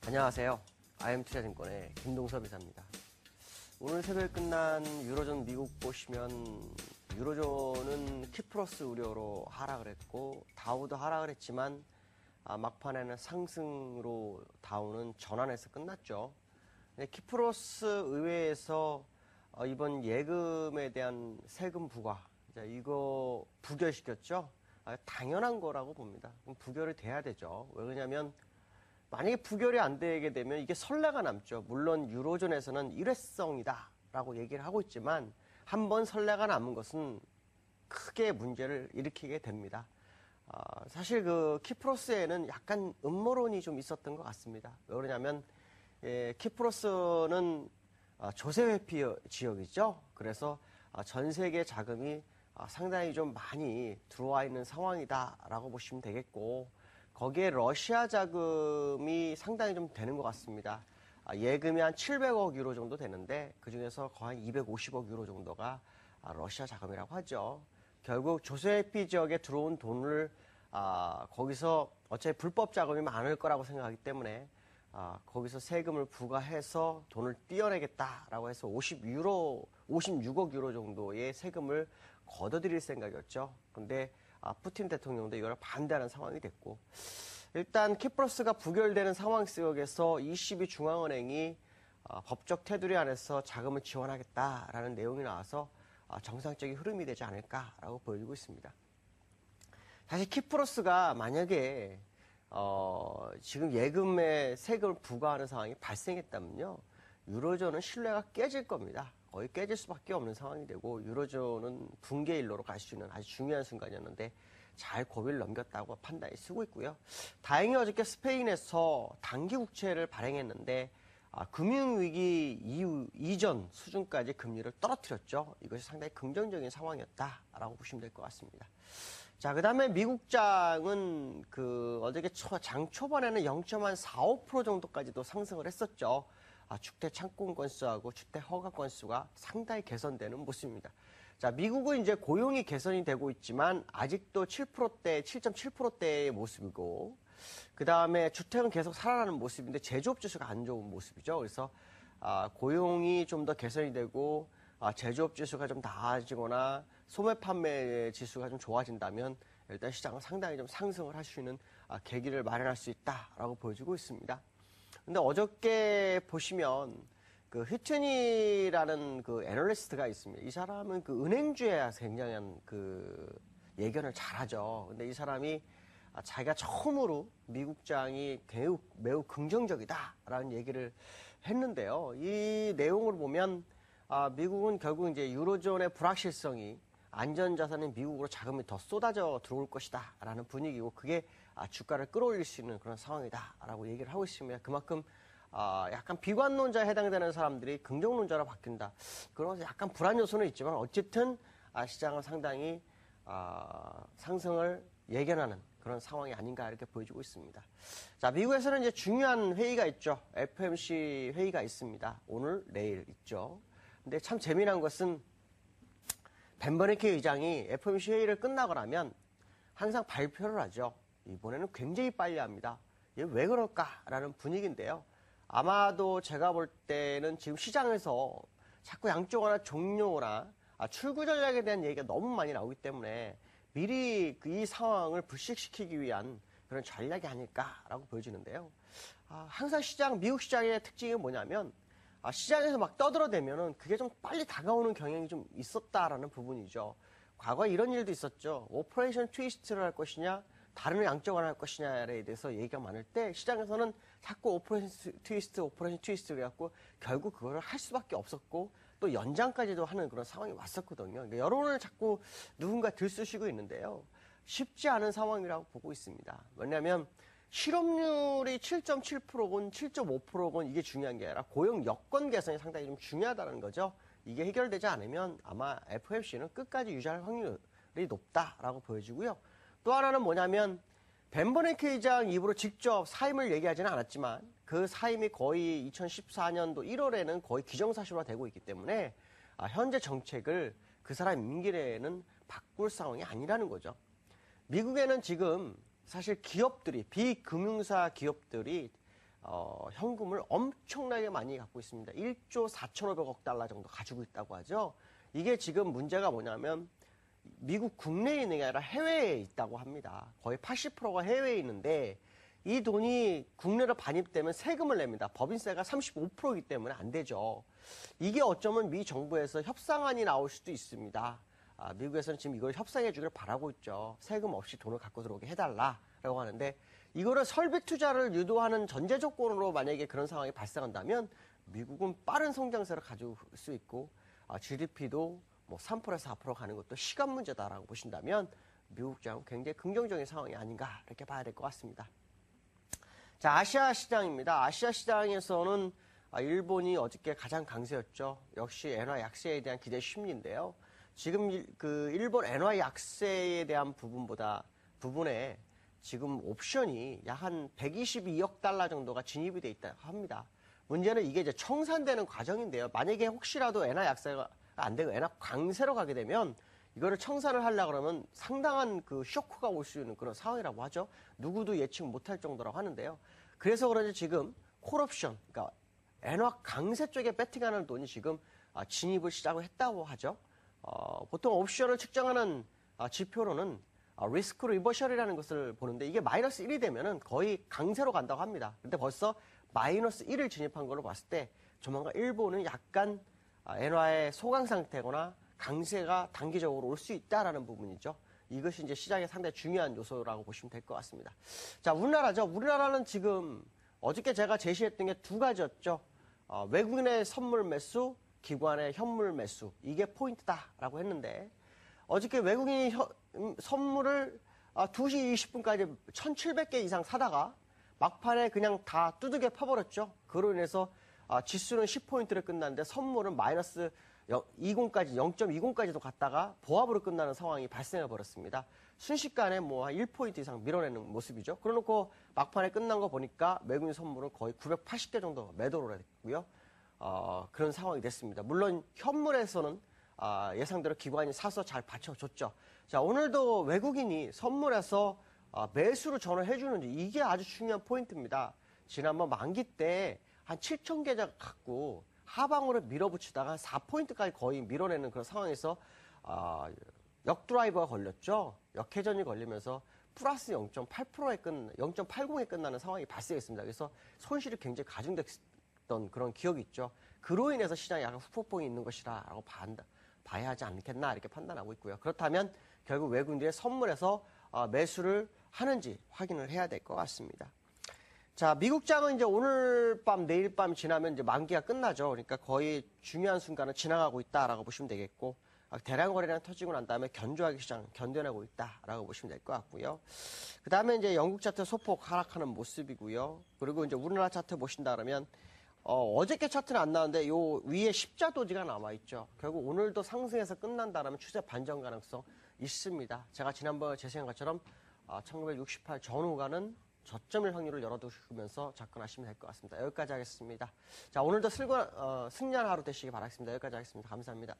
안녕하세요. IM투자증권의 김동섭 이사입니다. 오늘 새벽에 끝난 유로존 미국 보시면 유로존은 키프로스 우려로 하락을 했고 다우도 하락을 했지만 막판에는 상승으로 다우는 전환해서 끝났죠. 키프로스 의회에서 이번 예금에 대한 세금 부과 이거 부결시켰죠. 당연한 거라고 봅니다. 그럼 부결이 돼야 되죠. 왜냐하면 만약에 부결이 안 되게 되면 이게 선례가 남죠. 물론 유로존에서는 일회성이다라고 얘기를 하고 있지만 한번 선례가 남은 것은 크게 문제를 일으키게 됩니다. 사실 그 키프로스에는 약간 음모론이 좀 있었던 것 같습니다. 왜 그러냐면 키프로스는 조세회피 지역이죠. 그래서 전 세계 자금이 상당히 좀 많이 들어와 있는 상황이다라고 보시면 되겠고, 거기에 러시아 자금이 상당히 좀 되는 것 같습니다. 예금이 한 700억 유로 정도 되는데 그 중에서 거의 250억 유로 정도가 러시아 자금이라고 하죠. 결국 조세회피 지역에 들어온 돈을 거기서 어차피 불법 자금이 많을 거라고 생각하기 때문에 거기서 세금을 부과해서 돈을 떼어내겠다라고 해서 56억 유로 정도의 세금을 걷어들일 생각이었죠. 근데 푸틴 대통령도 이걸 반대하는 상황이 됐고, 일단 키프로스가 부결되는 상황 속에서 ECB 중앙은행이 법적 테두리 안에서 자금을 지원하겠다라는 내용이 나와서 정상적인 흐름이 되지 않을까라고 보여지고 있습니다. 사실 키프로스가 만약에 지금 예금에 세금을 부과하는 상황이 발생했다면요, 유로존은 신뢰가 깨질 겁니다. 거의 깨질 수밖에 없는 상황이 되고, 유로존은 붕괴 일로로 갈 수 있는 아주 중요한 순간이었는데 잘 고비를 넘겼다고 판단이 쓰고 있고요. 다행히 어저께 스페인에서 단기 국채를 발행했는데 금융위기 이전 수준까지 금리를 떨어뜨렸죠. 이것이 상당히 긍정적인 상황이었다라고 보시면 될 것 같습니다. 자, 그 다음에 미국장은 어저께 장 초반에는 0.45% 정도까지도 상승을 했었죠. 주택 창공 건수하고 주택 허가 건수가 상당히 개선되는 모습입니다. 자, 미국은 이제 고용이 개선이 되고 있지만 아직도 7.7%대의 모습이고, 그 다음에 주택은 계속 살아나는 모습인데 제조업 지수가 안 좋은 모습이죠. 그래서 고용이 좀 더 개선이 되고 제조업 지수가 좀 나아지거나 소매 판매 지수가 좀 좋아진다면 일단 시장은 상당히 좀 상승을 할 수 있는 계기를 마련할 수 있다라고 보여지고 있습니다. 근데 어저께 보시면 휘트니라는 애널리스트가 있습니다. 이 사람은 은행주에 굉장한 예견을 잘하죠. 근데 이 사람이 자기가 처음으로 미국장이 매우 긍정적이다라는 얘기를 했는데요. 이 내용을 보면 미국은 결국 이제 유로존의 불확실성이 안전자산인 미국으로 자금이 더 쏟아져 들어올 것이다 라는 분위기고, 그게 주가를 끌어올릴 수 있는 그런 상황이다 라고 얘기를 하고 있습니다. 그만큼 약간 비관론자에 해당되는 사람들이 긍정론자로 바뀐다, 그런 약간 불안 요소는 있지만 어쨌든 시장은 상당히 상승을 예견하는 그런 상황이 아닌가 이렇게 보여지고 있습니다. 자, 미국에서는 이제 중요한 회의가 있죠. FOMC 회의가 있습니다. 오늘 내일 있죠. 근데 참 재미난 것은 벤 버냉키 의장이 FOMC 회의를 끝나고 나면 항상 발표를 하죠. 이번에는 굉장히 빨리 합니다. 이게 왜 그럴까라는 분위기인데요. 아마도 제가 볼 때는 지금 시장에서 자꾸 양쪽이나 종료나 출구 전략에 대한 얘기가 너무 많이 나오기 때문에 미리 이 상황을 불식시키기 위한 그런 전략이 아닐까라고 보여지는데요. 항상 미국 시장의 특징이 뭐냐면 시장에서 막 떠들어대면은 그게 좀 빨리 다가오는 경향이 좀 있었다라는 부분이죠. 과거에 이런 일도 있었죠. 오퍼레이션 트위스트를 할 것이냐, 다른 양적완화를 할 것이냐에 대해서 얘기가 많을 때 시장에서는 자꾸 오퍼레이션 트위스트 그래갖고 결국 그거를 할 수밖에 없었고 또 연장까지도 하는 그런 상황이 왔었거든요. 그러니까 여론을 자꾸 누군가 들쑤시고 있는데요. 쉽지 않은 상황이라고 보고 있습니다. 왜냐하면 실업률이 7.7%건 7.5%건 이게 중요한 게 아니라 고용 여건 개선이 상당히 좀 중요하다는 거죠. 이게 해결되지 않으면 아마 FOMC는 끝까지 유지할 확률이 높다라고 보여지고요. 또 하나는 뭐냐면 벤 버냉키 의장 입으로 직접 사임을 얘기하지는 않았지만 그 사임이 거의 2014년도 1월에는 거의 기정사실화 되고 있기 때문에 현재 정책을 그 사람 임기 내에는 바꿀 상황이 아니라는 거죠. 미국에는 지금 사실 기업들이, 비금융사 기업들이 현금을 엄청나게 많이 갖고 있습니다. 1조 4,500억 달러 정도 가지고 있다고 하죠. 이게 지금 문제가 뭐냐면 미국 국내에 있는 게 아니라 해외에 있다고 합니다. 거의 80%가 해외에 있는데 이 돈이 국내로 반입되면 세금을 냅니다. 법인세가 35%이기 때문에 안 되죠. 이게 어쩌면 미 정부에서 협상안이 나올 수도 있습니다. 미국에서는 지금 이걸 협상해 주길 바라고 있죠. 세금 없이 돈을 갖고 들어오게 해달라라고 하는데 이거를 설비 투자를 유도하는 전제 조건으로 만약에 그런 상황이 발생한다면 미국은 빠른 성장세를 가져올 수 있고 GDP도 뭐 3%에서 4% 가는 것도 시간 문제다라고 보신다면 미국 시장은 굉장히 긍정적인 상황이 아닌가 이렇게 봐야 될 것 같습니다. 자, 아시아 시장입니다. 아시아 시장에서는 일본이 어저께 가장 강세였죠. 역시 엔화 약세에 대한 기대 심리인데요. 지금 그 일본 엔화 약세에 대한 부분에 지금 옵션이 약 한 122억 달러 정도가 진입이 돼 있다고 합니다. 문제는 이게 이제 청산되는 과정인데요. 만약에 혹시라도 엔화 약세가 안 되고 엔화 강세로 가게 되면 이거를 청산을 하려고 그러면 상당한 그 쇼크가 올 수 있는 그런 상황이라고 하죠. 누구도 예측 못할 정도라고 하는데요. 그래서 그런지 지금 콜옵션, 그러니까 엔화 강세 쪽에 배팅하는 돈이 지금 진입을 시작을 했다고 하죠. 보통 옵션을 측정하는 지표로는 리스크 리버셜이라는 것을 보는데 이게 마이너스 1이 되면은 거의 강세로 간다고 합니다. 근데 벌써 마이너스 1을 진입한 걸로 봤을 때 조만간 일본은 약간 엔화의 소강 상태거나 강세가 단기적으로 올 수 있다라는 부분이죠. 이것이 이제 시장의 상당히 중요한 요소라고 보시면 될 것 같습니다. 자, 우리나라죠. 우리나라는 지금 어저께 제가 제시했던 게 두 가지였죠. 외국인의 선물 매수, 기관의 현물 매수. 이게 포인트다라고 했는데 어저께 외국인이 선물을 2시 20분까지 1,700개 이상 사다가 막판에 그냥 다 두들겨 펴버렸죠. 그로 인해서 지수는 10포인트를 끝났는데 선물은 마이너스 20까지, 0.20까지도 갔다가 보합으로 끝나는 상황이 발생해 버렸습니다. 순식간에 뭐 한 1포인트 이상 밀어내는 모습이죠. 그러놓고 막판에 끝난 거 보니까 외국인 선물은 거의 980개 정도 매도를 했고요. 그런 상황이 됐습니다. 물론 현물에서는 예상대로 기관이 사서 잘 받쳐줬죠. 자, 오늘도 외국인이 선물에서 매수로 전환해 주는지 이게 아주 중요한 포인트입니다. 지난번 만기 때 한 7,000개 갖고 하방으로 밀어붙이다가 4포인트까지 거의 밀어내는 그런 상황에서 역드라이버가 걸렸죠. 역회전이 걸리면서 플러스 0.80에 끝나는 상황이 발생했습니다. 그래서 손실이 굉장히 가중됐던 그런 기억이 있죠. 그로 인해서 시장에 약간 후폭풍이 있는 것이라고 봐야 하지 않겠나 이렇게 판단하고 있고요. 그렇다면 결국 외국인들의 선물에서 매수를 하는지 확인을 해야 될 것 같습니다. 자, 미국장은 이제 오늘 밤, 내일 밤 지나면 이제 만기가 끝나죠. 그러니까 거의 중요한 순간을 지나가고 있다라고 보시면 되겠고, 대량 거래량 터지고 난 다음에 견조하게 시장 견뎌내고 있다라고 보시면 될 것 같고요. 그 다음에 이제 영국 차트 소폭 하락하는 모습이고요. 그리고 이제 우리나라 차트 보신다 그러면, 어저께 차트는 안 나왔는데 요 위에 십자 도지가 남아있죠. 결국 오늘도 상승해서 끝난다라면 추세 반전 가능성 있습니다. 제가 지난번에 제시한 것처럼 1968 전후가는 저점일 확률을 열어두시면서 접근하시면 될 것 같습니다. 여기까지 하겠습니다. 자, 오늘도 승리한 하루 되시기 바라겠습니다. 여기까지 하겠습니다. 감사합니다.